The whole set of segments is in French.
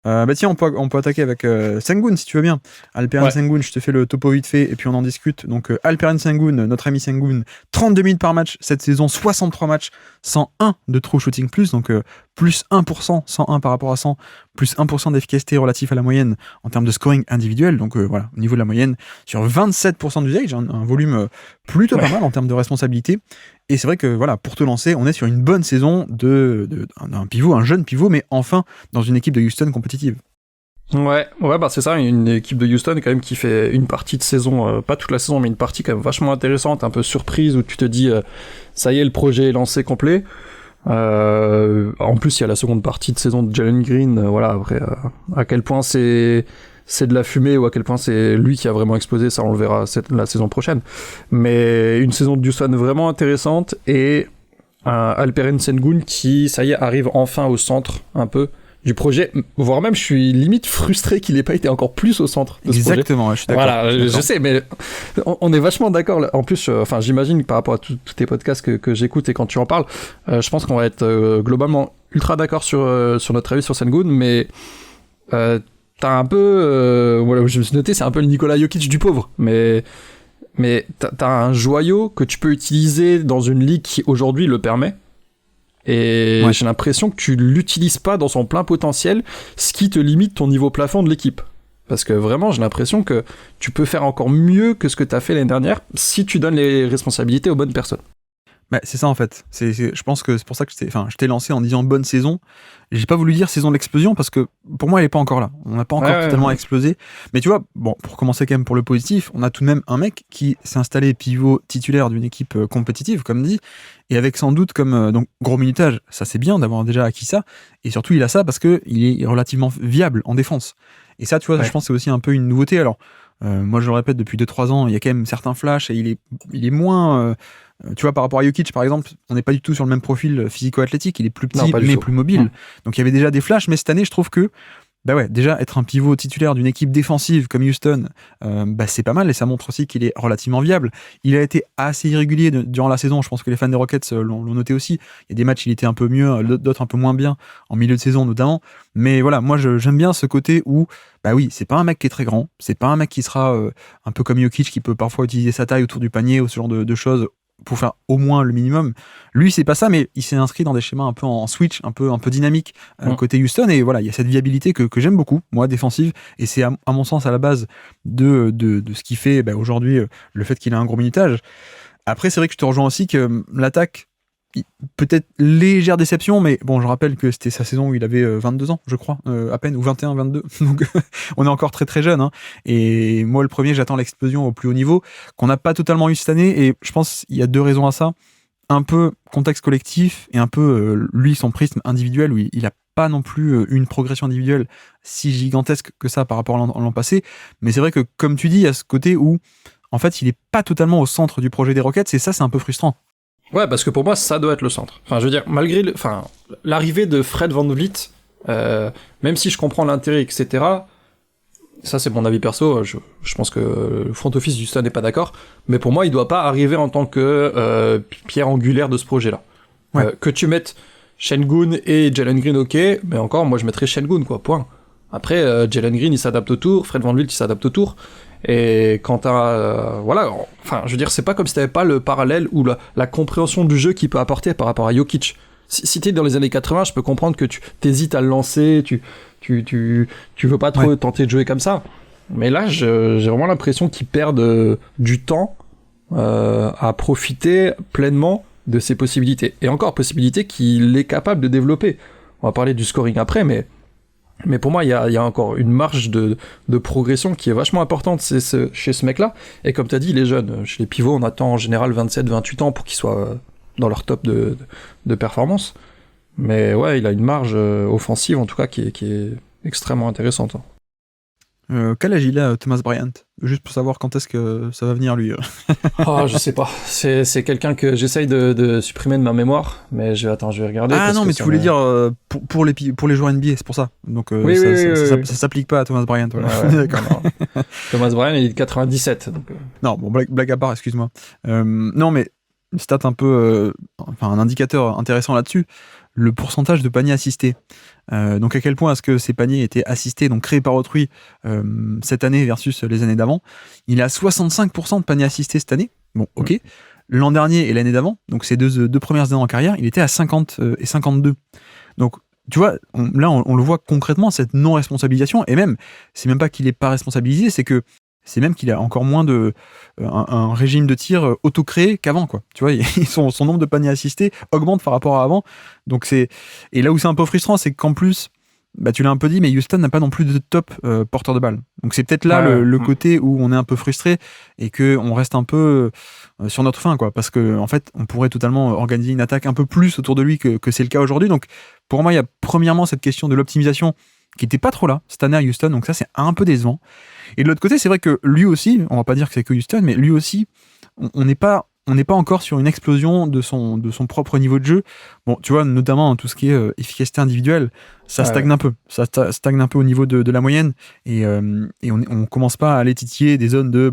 Bah tiens, on peut attaquer avec Sengun si tu veux bien. Alperen Ouais. Sengun, je te fais le topo vite fait et puis on en discute. Donc Alperen Sengun, notre ami Sengun, 32 minutes par match cette saison, 63 matchs, 101 de true shooting plus, donc plus 1%, 101 par rapport à 100, plus 1% d'efficacité relatif à la moyenne en termes de scoring individuel. Donc voilà, au niveau de la moyenne, sur 27% d'usage, un volume plutôt pas mal en termes de responsabilité. Et c'est vrai que voilà, pour te lancer, on est sur une bonne saison d'un pivot, un jeune pivot, mais enfin dans une équipe de Houston compétitive. Ouais, bah c'est ça, une équipe de Houston quand même qui fait une partie de saison, pas toute la saison, mais une partie quand même vachement intéressante, un peu surprise, où tu te dis, ça y est, le projet est lancé complet. En plus, il y a la seconde partie de saison de Jalen Green, voilà, après, à quel point c'est de la fumée ou à quel point c'est lui qui a vraiment explosé, ça on le verra la saison prochaine. Mais une saison de Houston vraiment intéressante et un Alperen Sengun qui, ça y est, arrive enfin au centre un peu du projet, voire même je suis limite frustré qu'il n'ait pas été encore plus au centre de ce projet. Exactement, ouais, je suis d'accord. Voilà, je sais, mais on est vachement d'accord. En plus, enfin, j'imagine que par rapport à tous tes podcasts que j'écoute et quand tu en parles, je pense qu'on va être globalement ultra d'accord sur notre avis sur Sengun, mais t'as un peu, voilà, je me suis noté, c'est un peu le Nikola Jokic du pauvre, mais t'as un joyau que tu peux utiliser dans une ligue qui aujourd'hui le permet. Et Ouais. j'ai l'impression que tu l'utilises pas dans son plein potentiel, ce qui te limite ton niveau plafond de l'équipe. Parce que vraiment, j'ai l'impression que tu peux faire encore mieux que ce que tu as fait l'année dernière si tu donnes les responsabilités aux bonnes personnes. Bah, c'est ça en fait. Je pense que c'est pour ça que je t'ai lancé en disant bonne saison. J'ai pas voulu dire saison de l'explosion parce que pour moi elle est pas encore là. On n'a pas encore totalement explosé. Mais tu vois, bon, pour commencer quand même pour le positif, on a tout de même un mec qui s'est installé pivot titulaire d'une équipe compétitive, comme dit, et avec sans doute comme donc gros minutage. Ça c'est bien d'avoir déjà acquis ça. Et surtout il a ça parce que il est relativement viable en défense. Et ça, tu vois, je pense que c'est aussi un peu une nouveauté. Alors, moi je le répète depuis 2-3 ans, il y a quand même certains flashs et il est moins. Tu vois, par rapport à Jokic, par exemple, on n'est pas du tout sur le même profil physico-athlétique. Il est plus petit, mais plus mobile. Donc, il y avait déjà des flashs, mais cette année, je trouve que, bah ouais, déjà, être un pivot titulaire d'une équipe défensive comme Houston, bah c'est pas mal et ça montre aussi qu'il est relativement viable. Il a été assez irrégulier durant la saison. Je pense que les fans des Rockets l'ont noté aussi. Il y a des matchs, il était un peu mieux, d'autres un peu moins bien, en milieu de saison notamment. Mais voilà, moi, j'aime bien ce côté où, bah oui, c'est pas un mec qui est très grand. C'est pas un mec qui sera un peu comme Jokic qui peut parfois utiliser sa taille autour du panier ou ce genre de choses pour faire au moins le minimum. Lui, c'est pas ça, mais il s'est inscrit dans des schémas un peu en switch, un peu dynamique côté Houston. Et voilà, il y a cette viabilité que j'aime beaucoup, moi, défensive. Et c'est à mon sens à la base de ce qui fait aujourd'hui le fait qu'il a un gros minutage. Après, c'est vrai que je te rejoins aussi que l'attaque, peut-être légère déception, mais bon, je rappelle que c'était sa saison où il avait 22 ans, je crois, à peine, ou 21, 22. Donc, on est encore très très jeune. Hein. Et moi, le premier, j'attends l'explosion au plus haut niveau, qu'on n'a pas totalement eu cette année. Et je pense qu'il y a 2 raisons à ça. Un peu contexte collectif et un peu, lui, son prisme individuel, où il n'a pas non plus une progression individuelle si gigantesque que ça par rapport à l'an passé. Mais c'est vrai que, comme tu dis, il y a ce côté où, en fait, il n'est pas totalement au centre du projet des Rockets, et ça, c'est un peu frustrant. Ouais, parce que pour moi, ça doit être le centre. Enfin, je veux dire, malgré l'arrivée de Fred VanVleet, même si je comprends l'intérêt, etc., ça c'est mon avis perso, je pense que le front office du Houston n'est pas d'accord, mais pour moi, il doit pas arriver en tant que pierre angulaire de ce projet-là. Ouais. Que tu mettes Sengun et Jalen Green, ok, mais encore, moi je mettrais Sengun, quoi, point. Après, Jalen Green, il s'adapte au tour, Fred VanVleet, il s'adapte au tour, et quand t'as... voilà, enfin, je veux dire, c'est pas comme si t'avais pas le parallèle ou la compréhension du jeu qu'il peut apporter par rapport à Jokic. Si t'es dans les années 80, je peux comprendre que tu t'hésites à le lancer, tu veux pas trop tenter de jouer comme ça. Mais là, j'ai vraiment l'impression qu'il perd du temps à profiter pleinement de ses possibilités. Et encore, possibilités qu'il est capable de développer. On va parler du scoring après, mais pour moi, il y a encore une marge de progression qui est vachement importante chez ce mec-là. Et comme tu as dit, il est jeune. Chez les pivots, on attend en général 27-28 ans pour qu'ils soient dans leur top de performance. Mais ouais, il a une marge offensive, en tout cas, qui est extrêmement intéressante. Quel âge il a, Thomas Bryant ? Juste pour savoir quand est-ce que ça va venir, lui. Je sais pas. C'est quelqu'un que j'essaye de supprimer de ma mémoire, mais je vais regarder. Ah non, mais tu voulais dire pour les joueurs NBA, c'est pour ça. Donc ça s'applique pas à Thomas Bryant. Voilà. Ouais, d'accord. Thomas Bryant, il est de 97. Donc, Non, bon, blague à part, excuse-moi. Non, mais une stat un peu... un indicateur intéressant là-dessus. le pourcentage de paniers assistés. Donc à quel point est-ce que ces paniers étaient assistés, donc créés par autrui cette année versus les années d'avant. Il est à 65% de paniers assistés cette année. Bon, ok. L'an dernier et l'année d'avant, donc ces deux premières années en carrière, il était à 50 et 52. Donc tu vois, là on le voit concrètement, cette non-responsabilisation, et même, c'est même pas qu'il est pas responsabilisé, c'est même qu'il a encore moins un régime de tir auto-créé qu'avant, quoi. Tu vois, son nombre de paniers assistés augmente par rapport à avant. Donc et là où c'est un peu frustrant, c'est qu'en plus, bah, tu l'as un peu dit, mais Houston n'a pas non plus de top porteur de balle. Donc c'est peut-être là le côté où on est un peu frustré et qu'on reste un peu sur notre faim, quoi. Parce que en fait, on pourrait totalement organiser une attaque un peu plus autour de lui que c'est le cas aujourd'hui. Donc pour moi, il y a premièrement cette question de l'optimisation qui n'était pas trop là cette année à Houston. Donc ça, c'est un peu décevant. Et de l'autre côté, c'est vrai que lui aussi, on va pas dire que c'est que Houston, mais lui aussi, on n'est pas encore sur une explosion de son propre niveau de jeu. Bon, tu vois, notamment tout ce qui est efficacité individuelle, ça stagne un peu. Ça stagne un peu au niveau de la moyenne. Et on commence pas à aller titiller des zones de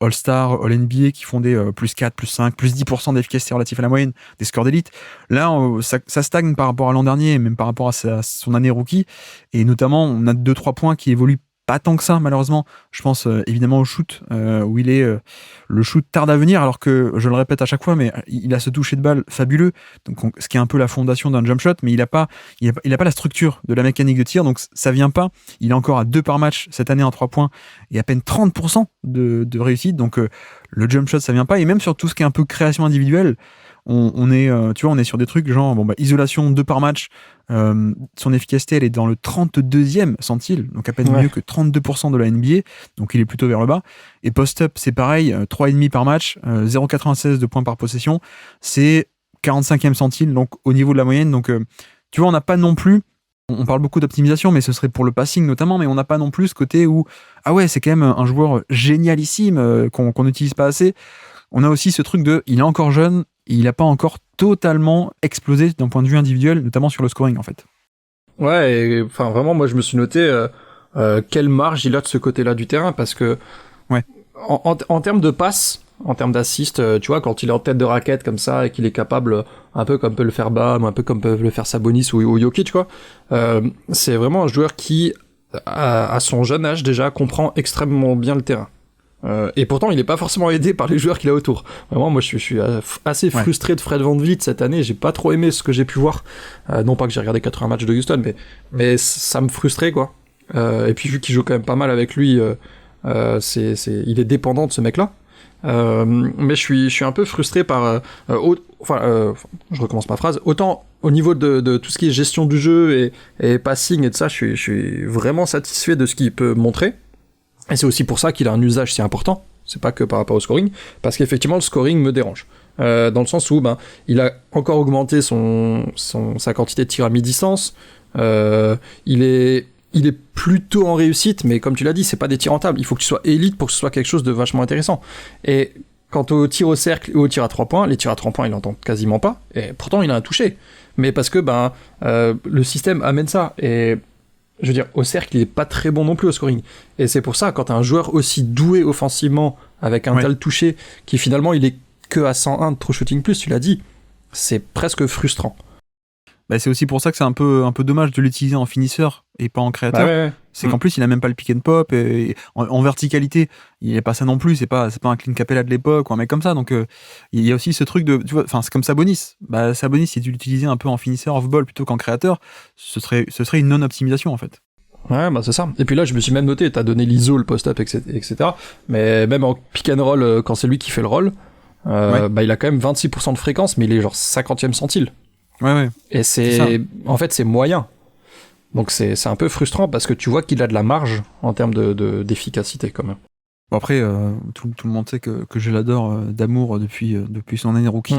All-Star, All-NBA qui font des plus 4, plus 5, plus 10% d'efficacité relative à la moyenne, des scores d'élite. Là, ça stagne par rapport à l'an dernier, même par rapport à son année rookie. Et notamment, on a 2-3 points qui évoluent pas tant que ça, malheureusement. Je pense évidemment au shoot, où le shoot tarde à venir, alors que, je le répète à chaque fois, mais il a ce toucher de balle fabuleux, donc ce qui est un peu la fondation d'un jump shot, mais il a pas la structure de la mécanique de tir, donc ça vient pas. Il est encore à 2 par match cette année en 3 points, et à peine 30% de réussite, donc le jump shot, ça vient pas, et même sur tout ce qui est un peu création individuelle, on est sur des trucs genre isolation 2 par match, son efficacité elle est dans le 32e centile, donc à peine mieux que 32% de la NBA, donc il est plutôt vers le bas. Et post-up c'est pareil, 3,5 par match, 0,96 de points par possession, c'est 45e centile, donc au niveau de la moyenne. Donc tu vois, on n'a pas non plus, on parle beaucoup d'optimisation, mais ce serait pour le passing notamment, mais on n'a pas non plus ce côté où c'est quand même un joueur génialissime qu'on n'utilise pas assez. On a aussi ce truc de, il est encore jeune, il n'a pas encore totalement explosé d'un point de vue individuel, notamment sur le scoring en fait. Ouais, et, enfin vraiment, moi je me suis noté quelle marge il a de ce côté-là du terrain, parce que en termes de passes, en termes d'assist, tu vois, quand il est en tête de raquette comme ça et qu'il est capable, un peu comme peut le faire Bam, un peu comme peuvent le faire Sabonis ou Jokic, quoi, c'est vraiment un joueur qui, à son jeune âge déjà, comprend extrêmement bien le terrain. Et pourtant, il n'est pas forcément aidé par les joueurs qu'il a autour. Vraiment, moi, je suis assez frustré de Fred VanVleet cette année. J'ai pas trop aimé ce que j'ai pu voir. Non pas que j'ai regardé 80 matchs de Houston, mais ça me frustrait, quoi. Et puis, vu qu'il joue quand même pas mal avec lui, il est dépendant de ce mec-là. Mais je suis un peu frustré par... je recommence ma phrase. Autant au niveau de tout ce qui est gestion du jeu et passing et de ça, je suis vraiment satisfait de ce qu'il peut montrer. Et c'est aussi pour ça qu'il a un usage si important, c'est pas que par rapport au scoring, parce qu'effectivement le scoring me dérange. Dans le sens où il a encore augmenté sa quantité de tir à mi-distance, il est plutôt en réussite, mais comme tu l'as dit, c'est pas des tirs rentables, il faut que tu sois élite pour que ce soit quelque chose de vachement intéressant. Et quant au tir au cercle et au tir à 3 points, les tirs à 3 points il en tente quasiment pas, et pourtant il a un touché. Mais parce que le système amène ça, et... Je veux dire, au cercle, il est pas très bon non plus au scoring. Et c'est pour ça, quand t'as un joueur aussi doué offensivement, avec un tel toucher, qui finalement, il est que à 101 de true shooting plus, tu l'as dit, c'est presque frustrant. C'est aussi pour ça que c'est un peu dommage de l'utiliser en finisseur et pas en créateur. C'est qu'en plus, il a même pas le pick and pop, et en verticalité, il est pas ça non plus, c'est pas un Clint Capella de l'époque ou un mec comme ça. Donc, il y a aussi ce truc de, tu vois, enfin, c'est comme Sabonis. Sabonis, si tu l'utilisais un peu en finisseur off-ball plutôt qu'en créateur, ce serait une non-optimisation, en fait. Ouais, c'est ça. Et puis là, je me suis même noté, t'as donné l'ISO, le post-up, etc. Mais même en pick and roll, quand c'est lui qui fait le roll, il a quand même 26% de fréquence, mais il est genre 50e centile. Ouais. Et en fait, c'est moyen. Donc c'est un peu frustrant parce que tu vois qu'il a de la marge en termes d'efficacité quand même. Bon, après, tout le monde sait que je l'adore d'amour depuis son année rookie.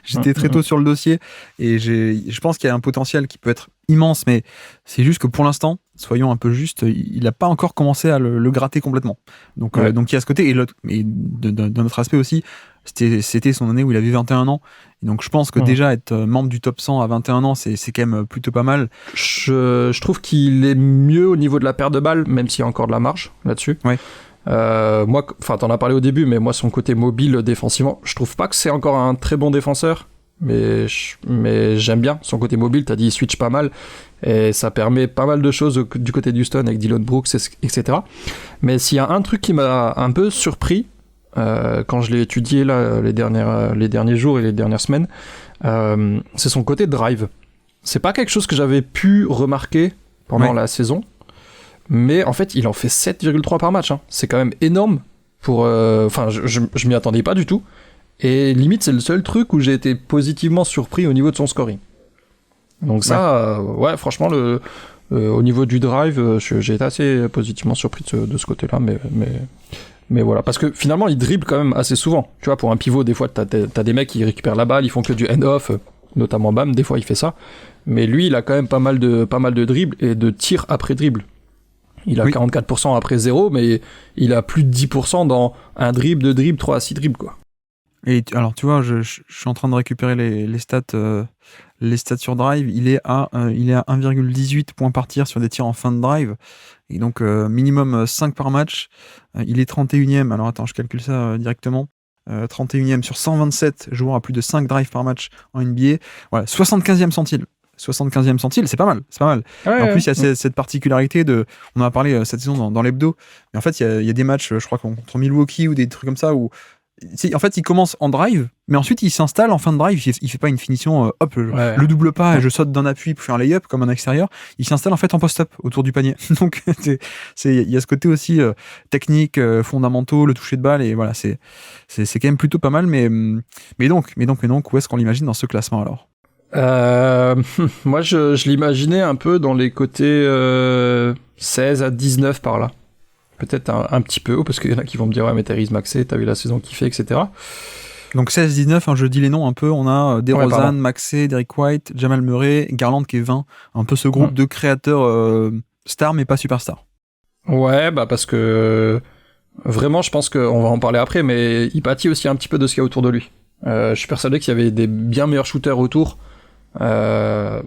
J'étais très tôt sur le dossier et je pense qu'il y a un potentiel qui peut être immense, mais c'est juste que pour l'instant, soyons un peu justes, il n'a pas encore commencé à le gratter complètement. Donc il y a ce côté, et d'un autre aspect aussi, c'était son année où il avait 21 ans. Et donc je pense que déjà être membre du top 100 à 21 ans, c'est quand même plutôt pas mal. Je trouve qu'il est mieux au niveau de la paire de balles, même s'il y a encore de la marge là-dessus. Ouais. Moi, t'en as parlé au début, mais moi, son côté mobile défensivement, je trouve pas que c'est encore un très bon défenseur. mais j'aime bien son côté mobile. T'as dit, il switch pas mal, et ça permet pas mal de choses du côté d'Houston avec Dillon Brooks, etc. Mais s'il y a un truc qui m'a un peu surpris, quand je l'ai étudié là, les derniers jours et les dernières semaines, c'est son côté drive. C'est pas quelque chose que j'avais pu remarquer pendant la saison, mais en fait, il en fait 7,3 par match. Hein. C'est quand même énorme. Enfin, je m'y attendais pas du tout. Et limite, c'est le seul truc où j'ai été positivement surpris au niveau de son scoring. Donc ça, franchement, au niveau du drive, j'ai été assez positivement surpris de ce côté-là, mais voilà. Parce que finalement, il dribble quand même assez souvent. Tu vois, pour un pivot, des fois, t'as des mecs qui récupèrent la balle, ils font que du end-off, notamment Bam, des fois il fait ça. Mais lui, il a quand même pas mal de dribbles et de tirs après dribble. Il a 44% après 0, mais il a plus de 10% dans un dribble, 2 dribbles, 3 à 6 dribbles, quoi. Et alors, tu vois, je suis en train de récupérer les stats sur drive. Il est à 1,18 points par tir sur des tirs en fin de drive. Et donc, minimum 5 par match. Il est 31e. Alors, attends, je calcule ça directement. 31e sur 127 joueurs à plus de 5 drives par match en NBA. Voilà, 75e centile. 75e centile, c'est pas mal. Ouais, en plus, il y a cette particularité on en a parlé cette saison dans l'hebdo, mais en fait, il y a des matchs, je crois, contre Milwaukee ou des trucs comme ça, où en fait, il commence en drive, mais ensuite, il s'installe en fin de drive. Il fait pas une finition, le double pas et je saute d'un appui pour faire un lay-up comme un extérieur. Il s'installe en fait en post-up autour du panier. Donc, il y a ce côté aussi technique, fondamentaux, le toucher de balle, et voilà, c'est quand même plutôt pas mal. Mais donc, où est-ce qu'on l'imagine dans ce classement alors? Moi, je l'imaginais un peu dans les côtés 16 à 19 par là. Peut-être un petit peu haut, parce qu'il y en a qui vont me dire ouais, mais Tyrese Maxey, t'as vu la saison qu'il fait, etc. Donc 16-19, je dis les noms un peu. On a DeRozan, Maxey, Derrick White, Jamal Murray, Garland qui est 20. Un peu ce groupe de créateurs stars, mais pas superstars. Ouais, bah parce que vraiment, je pense qu'on va en parler après, mais il pâtit aussi un petit peu de ce qu'il y a autour de lui. Je suis persuadé qu'il y avait des bien meilleurs shooters autour. Ce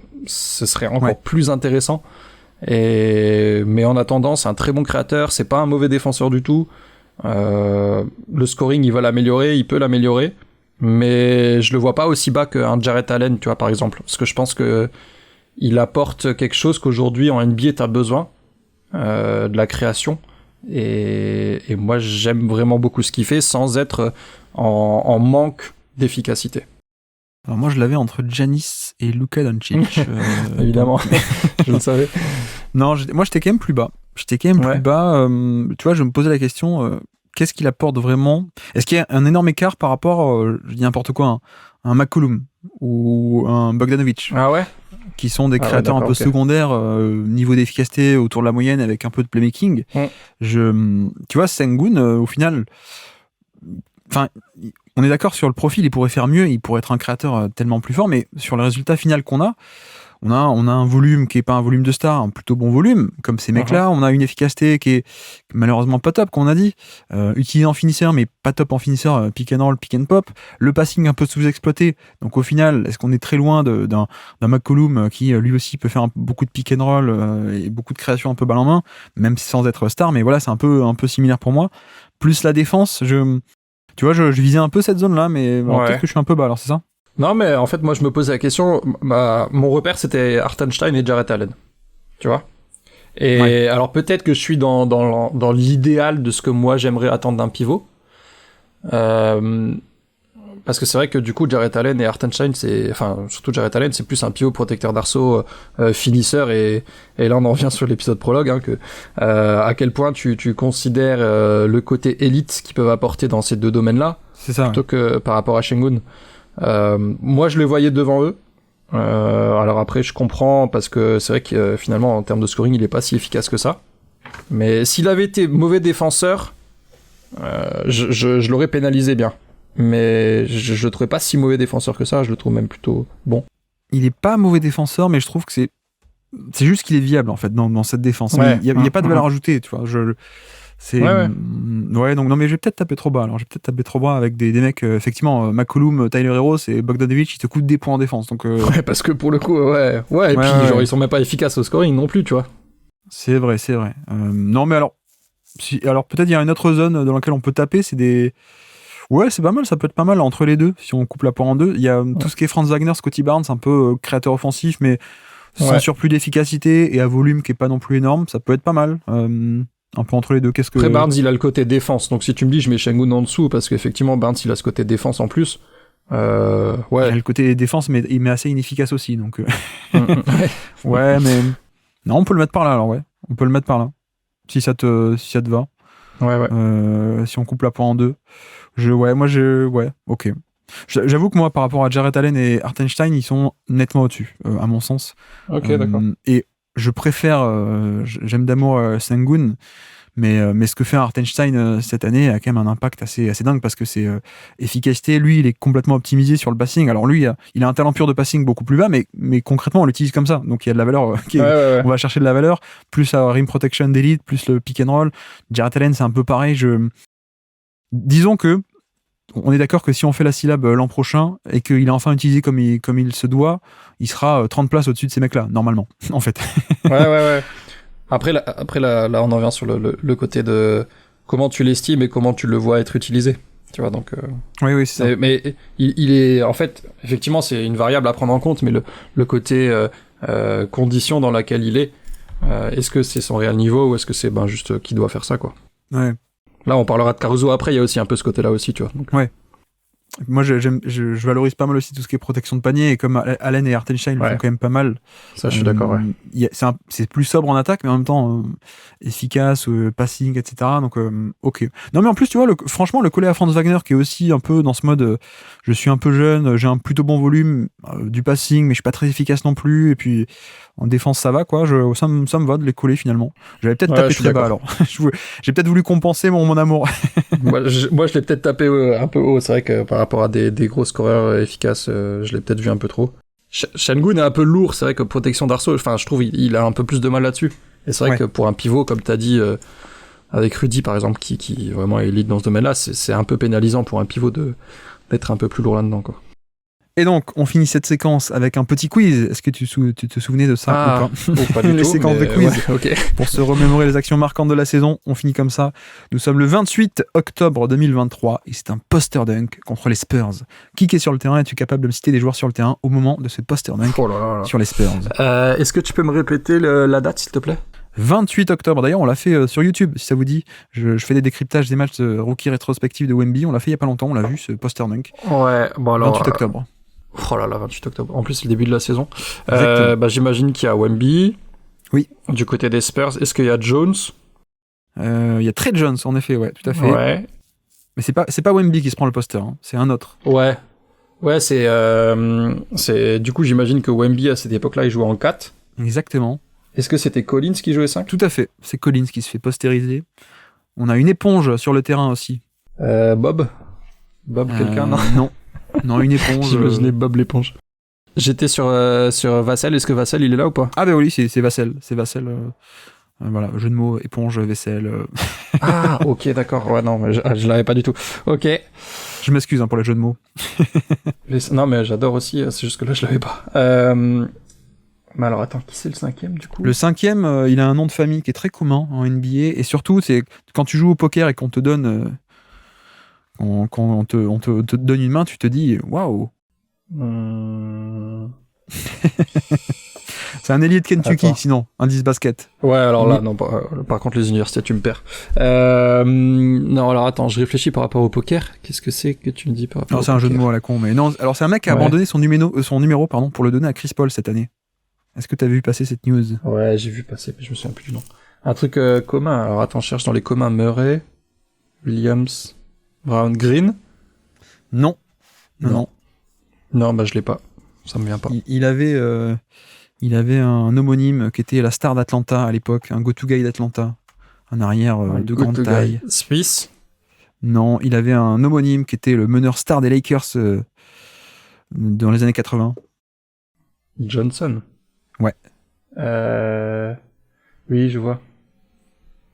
serait encore plus intéressant. Mais en attendant, c'est un très bon créateur, c'est pas un mauvais défenseur du tout. Le scoring, il va l'améliorer, il peut l'améliorer, mais je le vois pas aussi bas qu'un Jarrett Allen, tu vois, par exemple, parce que je pense que il apporte quelque chose qu'aujourd'hui en NBA t'as besoin, de la création, et moi j'aime vraiment beaucoup ce qu'il fait sans être en manque d'efficacité. Alors moi je l'avais entre Giannis et Luka Doncic. Évidemment, je le savais. Non, moi j'étais quand même plus bas. Plus bas. Tu vois, je me posais la question, qu'est-ce qu'il apporte vraiment? Est-ce qu'il y a un énorme écart par rapport, je dis n'importe quoi, un McCollum ou un Bogdanovic? Ah ouais? Qui sont des créateurs un peu secondaires, niveau d'efficacité autour de la moyenne avec un peu de playmaking. Tu vois, Sengun, au final, enfin, on est d'accord sur le profil, il pourrait faire mieux, il pourrait être un créateur tellement plus fort, mais sur le résultat final qu'on a, on a un volume qui est pas un volume de star, un plutôt bon volume, comme ces mecs-là. On a une efficacité qui est malheureusement pas top, comme on a dit. Utilisé en finisseur, mais pas top en finisseur, pick and roll, pick and pop. Le passing un peu sous-exploité. Donc au final, est-ce qu'on est très loin d'un McCollum qui lui aussi peut faire beaucoup de pick and roll et beaucoup de création un peu balle en main, même sans être star, mais voilà, c'est un peu similaire pour moi. Plus la défense, tu vois, je visais un peu cette zone-là, mais peut-être que je suis un peu bas, alors c'est ça? Non, mais en fait, moi, je me posais la question. Mon repère, c'était Hartenstein et Jarrett Allen. Tu vois? Et alors, peut-être que je suis dans l'idéal de ce que moi, j'aimerais attendre d'un pivot. Parce que c'est vrai que du coup, Jarrett Allen et Hartenstein, surtout Jarrett Allen, c'est plus un pivot protecteur d'arceau, finisseur. Et là, on en revient sur l'épisode prologue, à quel point tu considères le côté élite qu'ils peuvent apporter dans ces deux domaines-là. C'est ça. Plutôt que par rapport à Sengun. Moi je les voyais devant eux, alors après je comprends parce que c'est vrai que finalement en termes de scoring il est pas si efficace que ça, mais s'il avait été mauvais défenseur, je l'aurais pénalisé bien, mais je le trouvais pas si mauvais défenseur que ça, je le trouve même plutôt bon. Il est pas mauvais défenseur, mais je trouve que c'est juste qu'il est viable en fait dans cette défense. Il y a pas de valeur ajoutée, tu vois. Donc non, mais je vais peut-être taper trop bas. Alors, je vais peut-être taper trop bas avec des mecs, effectivement, McCollum, Tyler Herro et Bogdanovic, ils te coûtent des points en défense. Donc, ouais, parce que pour le coup, et puis genre, ils sont même pas efficaces au scoring non plus, tu vois. C'est vrai. Non, mais alors peut-être il y a une autre zone dans laquelle on peut taper, c'est des. Ouais, c'est pas mal, ça peut être pas mal entre les deux, si on coupe la poire en deux. Il y a tout ce qui est Franz Wagner, Scotty Barnes, un peu créateur offensif, mais sans surplus d'efficacité et à volume qui est pas non plus énorme, ça peut être pas mal. Un peu entre les deux. Qu'est-ce que... Après, Barnes, il a le côté défense, donc si tu me dis je mets Şengün en dessous, parce qu'effectivement, Barnes, il a ce côté défense en plus. Il a le côté défense, mais il est assez inefficace aussi, donc... ouais, mais... Non, on peut le mettre par là, alors, ouais. On peut le mettre par là. Si ça te va. Ouais. Si on coupe la poire en deux. Ouais, ok. J'avoue que moi, par rapport à Jarrett Allen et Hartenstein, ils sont nettement au-dessus, à mon sens. Ok, d'accord. Et je préfère, j'aime d'amour Şengün, mais ce que fait Hartenstein cette année a quand même un impact assez dingue parce que c'est efficacité. Lui, il est complètement optimisé sur le passing. Alors lui, il a un talent pur de passing beaucoup plus bas, mais concrètement, on l'utilise comme ça. Donc il y a de la valeur. On va chercher de la valeur, plus la rim protection d'élite, plus le pick and roll. Jarrett Allen, c'est un peu pareil. Disons que on est d'accord que si on fait la syllabe l'an prochain et qu'il est enfin utilisé comme il se doit, il sera 30 places au-dessus de ces mecs-là, normalement, en fait. Ouais. Après, là, on en revient sur le côté de comment tu l'estimes et comment tu le vois être utilisé. Tu vois, donc... Oui, c'est ça. Mais il est... En fait, effectivement, c'est une variable à prendre en compte, mais le côté condition dans laquelle il est, est-ce que c'est son réel niveau ou est-ce que c'est juste qu'il doit faire ça, quoi. Ouais. Là, on parlera de Caruso après, il y a aussi un peu ce côté-là aussi, tu vois. Donc... Ouais. Moi, je valorise pas mal aussi tout ce qui est protection de panier, et comme Allen et Hartenstein le font quand même pas mal. Ça, je suis d'accord, ouais. C'est plus sobre en attaque, mais en même temps efficace, passing, etc. Donc, ok. Non, mais en plus, tu vois, franchement, le coller à Franz Wagner, qui est aussi un peu dans ce mode, je suis un peu jeune, j'ai un plutôt bon volume, du passing, mais je suis pas très efficace non plus, et puis en défense, ça va, quoi. Ça me va de les coller finalement. J'avais peut-être tapé très bas, alors. J'ai peut-être voulu compenser mon amour. moi, je l'ai peut-être tapé un peu haut, c'est vrai que par rapport à des gros scoreurs efficaces, je l'ai peut-être vu un peu trop. Şengün est un peu lourd, c'est vrai que protection d'arceau, enfin, je trouve il a un peu plus de mal là-dessus. Et c'est vrai que pour un pivot, comme t'as dit, avec Rudy par exemple, qui vraiment est élite dans ce domaine-là, c'est un peu pénalisant pour un pivot d'être un peu plus lourd là-dedans, quoi. Et donc, on finit cette séquence avec un petit quiz. Est-ce que tu te souvenais de ça ou pas du Les tout, séquences de quiz. Ouais, okay. Pour se remémorer les actions marquantes de la saison, on finit comme ça. Nous sommes le 28 octobre 2023 et c'est un poster dunk contre les Spurs. Qui est sur le terrain? Es-tu capable de me citer des joueurs sur le terrain au moment de ce poster dunk sur les Spurs? Est-ce que tu peux me répéter la date, s'il te plaît? 28 octobre. D'ailleurs, on l'a fait sur YouTube, si ça vous dit. Je fais des décryptages des matchs de rookie rétrospective de Wemby. On l'a fait il y a pas longtemps. On l'a vu, ce poster dunk. Ouais, bon alors... 28 octobre. Oh là là, 28 octobre. En plus, c'est le début de la saison. J'imagine qu'il y a Wemby. Oui. Du côté des Spurs, est-ce qu'il y a Jones? Il y a Trey Jones, en effet, ouais, tout à fait. Ouais. Mais c'est pas Wemby qui se prend le poster, hein. C'est un autre. Ouais. Ouais, c'est... Du coup, j'imagine que Wemby, à cette époque-là, il jouait en 4. Exactement. Est-ce que c'était Collins qui jouait 5? Tout à fait. C'est Collins qui se fait postériser. On a une éponge sur le terrain aussi. Bob quelqu'un, non? Non, une éponge. J'imaginais Bob l'éponge. J'étais sur Vassell. Est-ce que Vassell, il est là ou pas? Ah bah oui, c'est Vassell. C'est Vassell. Voilà, jeu de mots, éponge, vaisselle. Ah, ok, d'accord. Ouais, non, mais je l'avais pas du tout. Ok. Je m'excuse pour les jeux de mots. Non, mais j'adore aussi. C'est juste que là, je l'avais pas. Mais alors, attends, qui c'est le 5e, du coup? Le 5e, il a un nom de famille qui est très commun en NBA. Et surtout, c'est quand tu joues au poker et qu'on te donne... Quand on te donne une main, tu te dis waouh. C'est un ailier de Kentucky. Attends. Sinon, indice basket. Ouais, alors là, non, par contre, les universités, tu me perds. Non, alors attends, je réfléchis par rapport au poker. Qu'est-ce que c'est que tu me dis par rapport au poker? C'est un jeu de mots à la con, mais non. Alors, c'est un mec qui a abandonné son numéro pour le donner à Chris Paul cette année. Est-ce que t'as vu passer cette news? Ouais, j'ai vu passer, mais je me souviens plus du nom. Un truc commun. Alors attends, je cherche dans les communs. Murray, Williams, Brown, Green. Non, bah je l'ai pas. Ça me vient pas. Il avait un homonyme qui était la star d'Atlanta à l'époque, un go-to guy d'Atlanta, un arrière de grande taille. Smith. Non, il avait un homonyme qui était le meneur star des Lakers dans les années 80. Johnson. Ouais. Oui, je vois.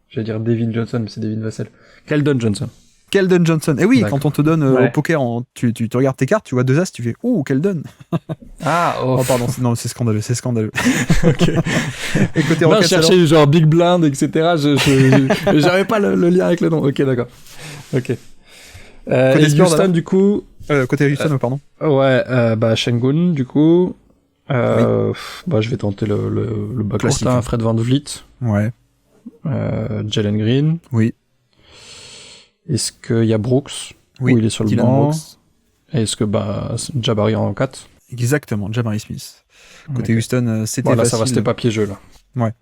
J'allais dire David Johnson, mais c'est David Vassell. Keldon Johnson. Keldon Johnson. Et oui, quand on te donne au poker, tu regardes tes cartes, tu vois 2 as, tu fais « Ouh, Keldon !» Ah, oh pardon, non, c'est scandaleux. Ok. Et côté non, je cherchais genre Big Blind, etc. J'avais pas le lien avec le nom. Ok, d'accord. Ok. Côté Spurs, Houston, du coup. Côté Houston, pardon. Ouais, Sengun, du coup. Je vais tenter le backcourt, là, Fred VanVleet. Ouais. Jalen Green. Oui. Est-ce qu'il y a Brooks? Oui. Ou il est sur le Dylan banc? Brooks. Est-ce que Jabari en 4? Exactement, Jabari Smith. Côté Houston, c'était voilà, facile. ça restait pas piégeux, là. Ouais.